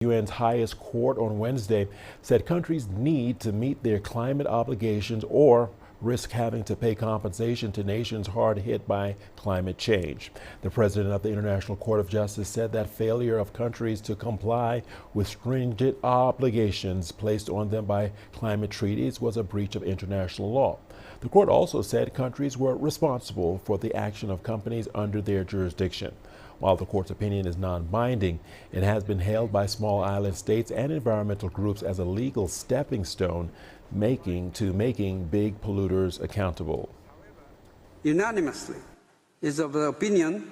UN's highest court on Wednesday said countries need to meet their climate obligations or risk having to pay compensation to nations hard hit by climate change. The president of the International Court of Justice said that failure of countries to comply with stringent obligations placed on them by climate treaties was a breach of international law. The court also said countries were responsible for the action of companies under their jurisdiction. While the court's opinion is non-binding, it has been hailed by small island states and environmental groups as a legal stepping stone making big polluters accountable. Unanimously is of the opinion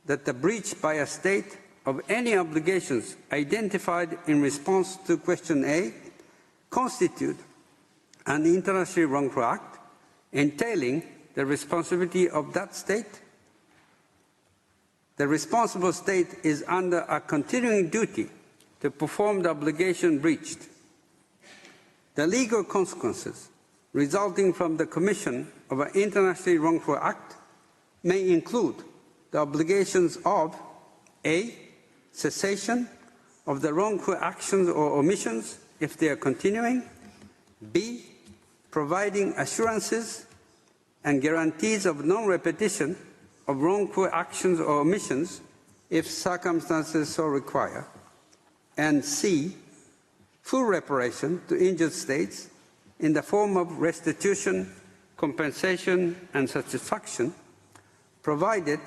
that the breach by a state of any obligations identified in response to question A constitute an internationally wrongful act entailing the responsibility of that state. The responsible state is under a continuing duty to perform the obligation breached. The legal consequences resulting from the commission of an internationally wrongful act may include the obligations of A, cessation of the wrongful actions or omissions if they are continuing, B, providing assurances and guarantees of non-repetition of wrongful actions or omissions if circumstances so require, and C, full reparation to injured states in the form of restitution, compensation, and satisfaction, provided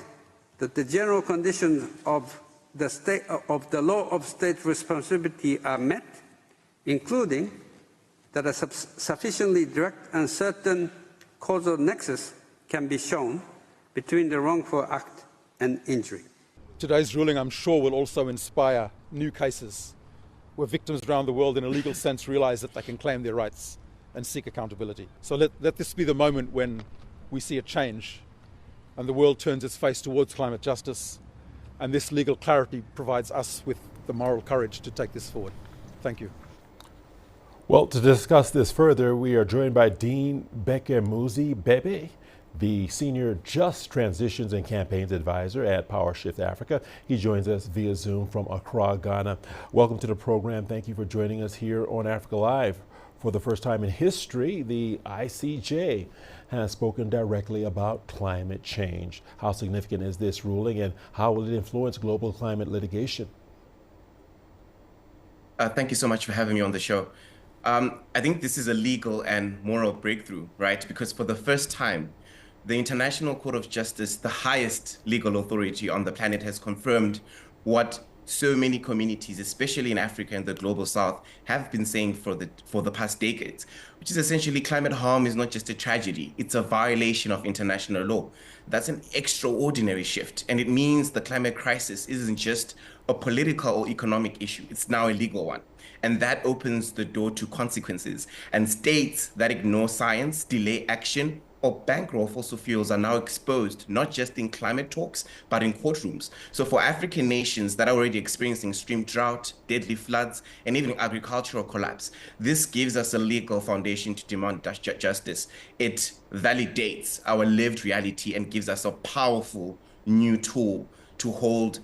that the general conditions of the law of state responsibility are met, including that a sufficiently direct and certain causal nexus can be shown between the wrongful act and injury. Today's ruling, I'm sure, will also inspire new cases where victims around the world in a legal sense realize that they can claim their rights and seek accountability. So let this be the moment when we see a change and the world turns its face towards climate justice, and this legal clarity provides us with the moral courage to take this forward. Thank you. Well, to discuss this further, we are joined by Dean Bhekumuzi Bhebhe, the Senior Just Transitions and Campaigns Advisor at PowerShift Africa. He joins us via Zoom from Accra, Ghana. Welcome to the program. Thank you for joining us here on Africa Live. For the first time in history, the ICJ has spoken directly about climate change. How significant is this ruling, and how will it influence global climate litigation? Thank you so much for having me on the show. I think this is a legal and moral breakthrough, right? Because for the first time, the International Court of Justice, the highest legal authority on the planet, has confirmed what so many communities, especially in Africa and the global south, have been saying for the past decades, which is essentially climate harm is not just a tragedy, it's a violation of international law. That's an extraordinary shift, and it means the climate crisis isn't just a political or economic issue, it's now a legal one. And that opens the door to consequences. And states that ignore science, delay action, or bankroll fossil fuels are now exposed, not just in climate talks, but in courtrooms. So for African nations that are already experiencing extreme drought, deadly floods, and even agricultural collapse, this gives us a legal foundation to demand justice. It validates our lived reality and gives us a powerful new tool to hold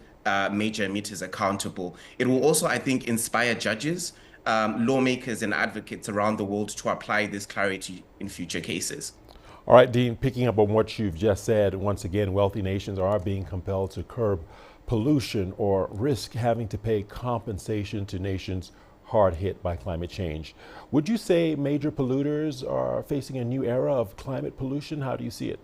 major emitters accountable. It will also, I think, inspire judges, lawmakers, and advocates around the world to apply this clarity in future cases. All right, Dean, picking up on what you've just said, once again, wealthy nations are being compelled to curb pollution or risk having to pay compensation to nations hard hit by climate change. Would you say major polluters are facing a new era of climate pollution? How do you see it?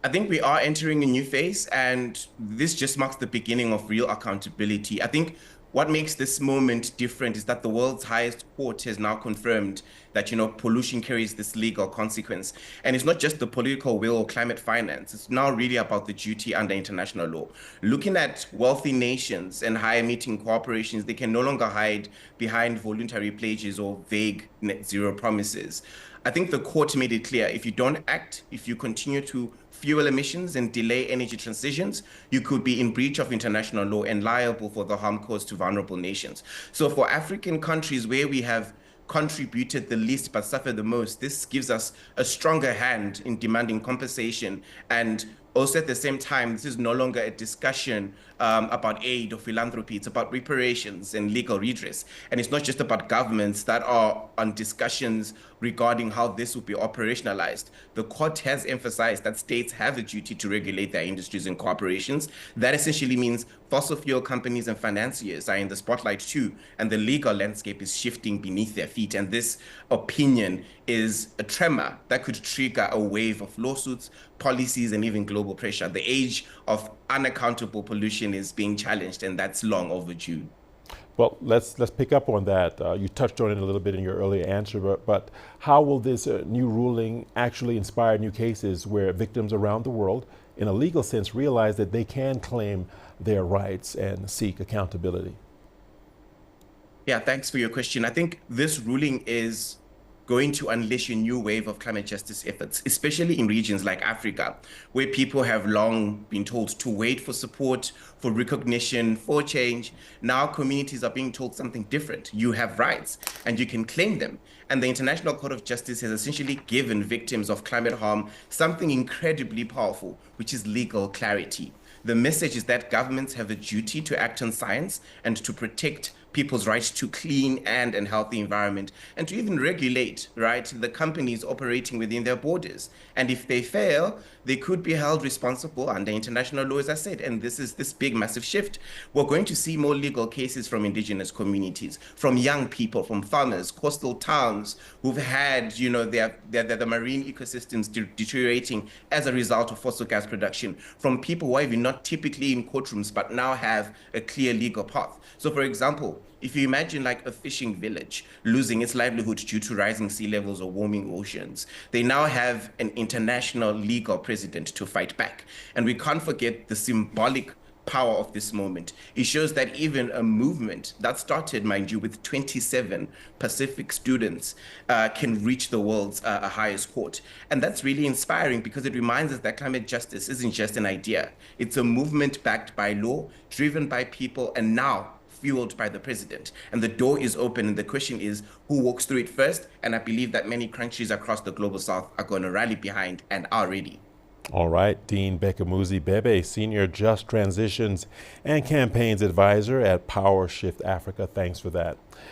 I think we are entering a new phase, and this just marks the beginning of real accountability. I think what makes this moment different is that the world's highest court has now confirmed that, pollution carries this legal consequence. And it's not just the political will or climate finance. It's now really about the duty under international law. Looking at wealthy nations and high emitting corporations, they can no longer hide behind voluntary pledges or vague net zero promises. I think the court made it clear, if you don't act, if you continue to fuel emissions and delay energy transitions, you could be in breach of international law and liable for the harm caused to vulnerable nations. So for African countries where we have contributed the least but suffered the most, this gives us a stronger hand in demanding compensation. And also at the same time, this is no longer a discussion about aid or philanthropy. It's about reparations and legal redress. And it's not just about governments that are on discussions regarding how this will be operationalized. The court has emphasized that states have a duty to regulate their industries and corporations. That essentially means fossil fuel companies and financiers are in the spotlight too, and the legal landscape is shifting beneath their feet. And this opinion is a tremor that could trigger a wave of lawsuits, policies, and even global pressure. The age of unaccountable pollution is being challenged, and that's long overdue. Well, let's pick up on that. You touched on it a little bit in your earlier answer, but how will this new ruling actually inspire new cases where victims around the world, in a legal sense, realize that they can claim their rights and seek accountability? Yeah, thanks for your question. I think this ruling is going to unleash a new wave of climate justice efforts, especially in regions like Africa, where people have long been told to wait for support, for recognition, for change. Now communities are being told something different. You have rights and you can claim them. And the International Court of Justice has essentially given victims of climate harm something incredibly powerful, which is legal clarity. The message is that governments have a duty to act on science and to protect people's rights to clean and healthy environment, and to even regulate, right, the companies operating within their borders. And if they fail, they could be held responsible under international law, as I said. And this is this big, massive shift. We're going to see more legal cases from indigenous communities, from young people, from farmers, coastal towns who've had, the marine ecosystems deteriorating as a result of fossil gas production, from people who are even not typically in courtrooms, but now have a clear legal path. So, for example, if you imagine like a fishing village losing its livelihood due to rising sea levels or warming oceans, they now have an international legal precedent to fight back. And we can't forget the symbolic power of this moment. It shows that even a movement that started, mind you, with 27 Pacific students can reach the world's highest court. And that's really inspiring because it reminds us that climate justice isn't just an idea. It's a movement backed by law, driven by people, and now fueled by the president. And the door is open, and the question is who walks through it first? And I believe that many countries across the global south are going to rally behind and are ready. All right, Dean Bhekumuzi Bhebhe, Senior Just Transitions and Campaigns Advisor at Power Shift Africa. Thanks for that.